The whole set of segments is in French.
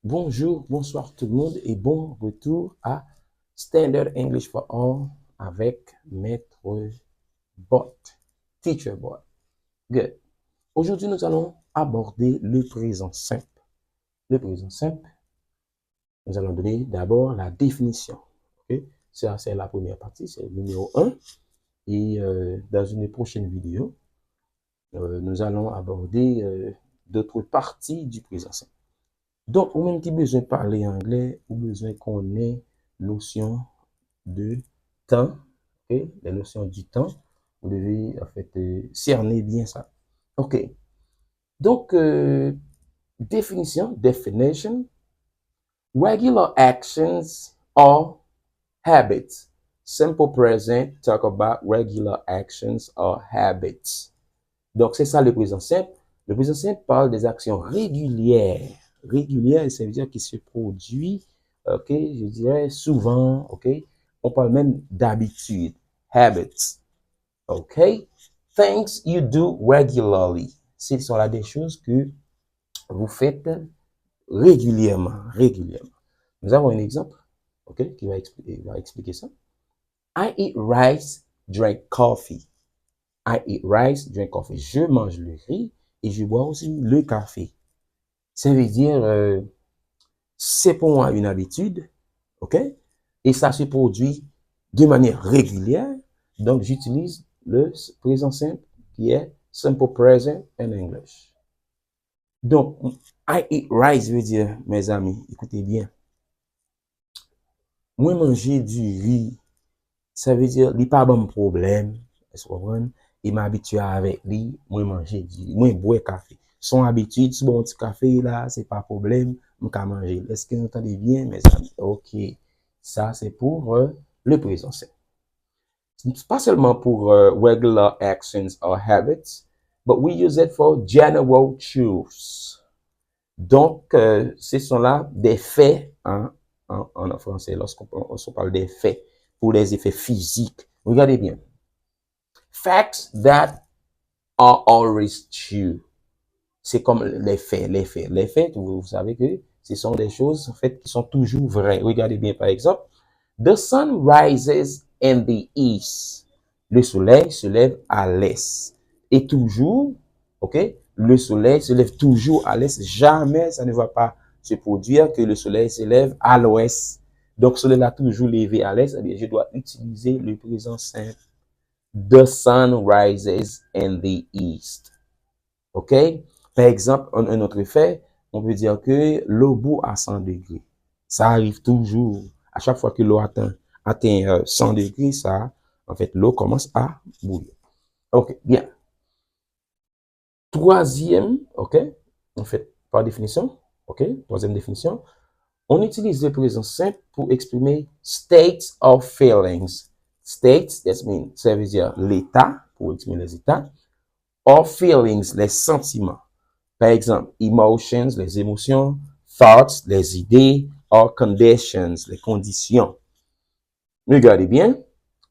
Bonjour, bonsoir tout le monde et bon retour à Standard English for All avec Maître Bot, Teacher Bot. Good. Aujourd'hui, nous allons aborder le présent simple. Le présent simple, nous allons donner d'abord la définition. Okay? Ça, c'est la première partie, c'est le numéro 1. Et dans une prochaine vidéo, nous allons aborder d'autres parties du présent simple. Donc, ou même qui besoin de parler anglais, ou besoin qu'on ait notion de temps, okay? La notion du temps, vous devez en fait cerner bien ça. Ok. Donc, definition, regular actions or habits. Simple present talk about regular actions or habits. Donc, c'est ça le présent simple. Le présent simple parle des actions régulières. Régulières, ça veut dire qui se produit, ok, je dirais souvent, ok. On parle même d'habitude, habits, ok. Things you do regularly. Ce sont là des choses que vous faites régulièrement, régulièrement. Nous avons un exemple, ok, qui va expliquer ça. I eat rice, drink coffee. I eat rice, drink coffee. Je mange le riz et je bois aussi le café. Ça veut dire, c'est pour moi une habitude, ok? Et ça se produit de manière régulière. Donc, j'utilise le présent simple qui est simple present in English. Donc, I eat rice veut dire, mes amis, écoutez bien. Moi, manger du riz, ça veut dire, il n'y a pas de problème. Est-ce que vous comprenez? Il m'habitue avec lui, moi manger du, moi boire café. Son habitude, si bon petit café là, c'est pas problème, on peut manger. Est-ce que vous entendez bien, mes amis? Ok. Ça, c'est pour le présent simple. Pas seulement pour regular actions or habits, but we use it for general truths. Donc, ce sont là des faits en français, lorsqu'on parle des faits, pour les effets physiques. Regardez bien. Facts that are always true. C'est comme les faits, les faits. Les faits, vous savez que ce sont des choses en fait qui sont toujours vraies. Regardez bien par exemple. The sun rises in the east. Le soleil se lève à l'est. Et toujours, ok, le soleil se lève toujours à l'est. Jamais ça ne va pas se produire que le soleil se lève à l'ouest. Donc, le soleil a toujours levé à l'est. Eh bien, je dois utiliser le présent simple. The sun rises in the east. OK? Par exemple, un autre fait, on peut dire que l'eau bout à 100 degrés. Ça arrive toujours. À chaque fois que l'eau atteint 100 degrés, ça, en fait, l'eau commence à bouillir. OK, bien. Troisième, OK, en fait, par définition, OK, troisième définition, on utilise le présent simple pour exprimer states of feelings. States, ça veut dire l'état, pour exprimer les états, of feelings, les sentiments. Par exemple, emotions, les émotions, thoughts, les idées, or conditions, les conditions. Regardez bien.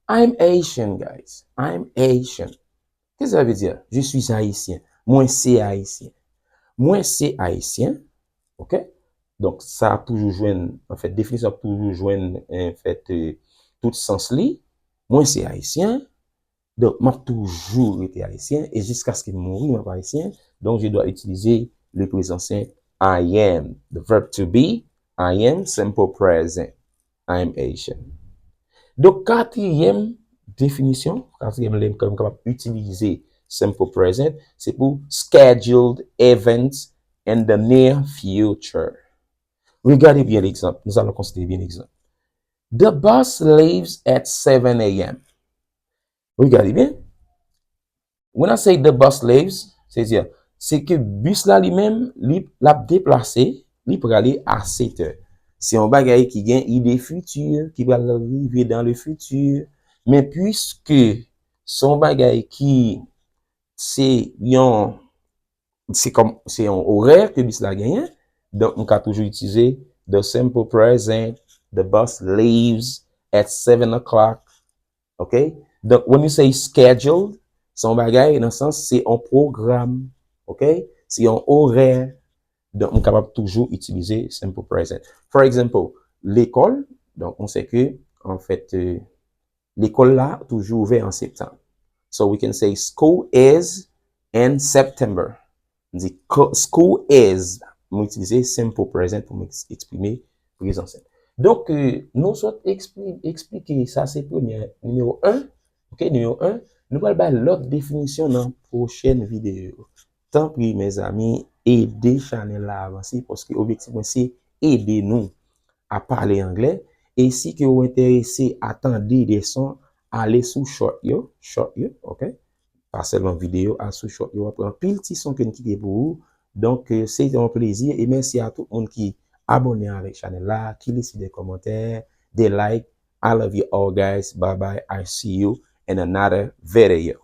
I'm Asian, guys. I'm Asian. Qu'est-ce que ça veut dire? Je suis haïtien. Moi, c'est haïtien. Moi, c'est haïtien. OK? Donc, ça a toujours joué, en fait, définition a toujours joué, en fait, tout sens li. Moi, c'est haïtien. Donc, m'a toujours été haïtien et jusqu'à ce que je mourrai, m'a haïtien. Donc, je dois utiliser le présent simple I am. The verb to be, I am, simple present. I am Asian. Donc, quatrième définition, quatrième lien comme capable utiliser simple present, c'est pour scheduled events in the near future. Regardez bien l'exemple. Nous allons considérer bien l'exemple. The bus leaves at 7 a.m. Regardez bien. When I say the bus leaves, c'est-à-dire, c'est que bus là lui-même, l'a déplacé, lui pour aller à 7 heures. C'est un bagage qui gagne idée future, qui va arriver dans le futur. Mais puisque son bagage qui, c'est un horaire que bus là gagne, donc on peut toujours utiliser the simple present, the bus leaves at 7 o'clock. OK? Donc, when you say scheduled, son bagage, dans le sens, c'est un programme. OK? C'est un horaire. Donc, on est capable toujours utiliser simple present. For example, l'école, donc on sait que, en fait, l'école là, toujours ouvert en septembre. So we can say school is in September. On dit school is. On utilise simple present pour exprimer présent simple. Donc, nous sommes expliquer ça, c'est premier numéro 1. OK, numéro 1. Nous allons voir l'autre définition dans la prochaine vidéo. Tant pis, mes amis, aider Chanel à avancer parce que l'objectif, c'est aider nous à parler anglais. Et si vous êtes intéressé à attendre des sons, allez sous short yo, OK? Pas seulement vidéo, à sous short yo, après un petit son que nous pour vous. Donc, c'est un plaisir et merci à tout le monde qui est abonné avec la chaîne là, qui laisse des commentaires, des likes. I love you all, guys. Bye bye. I see you in another video.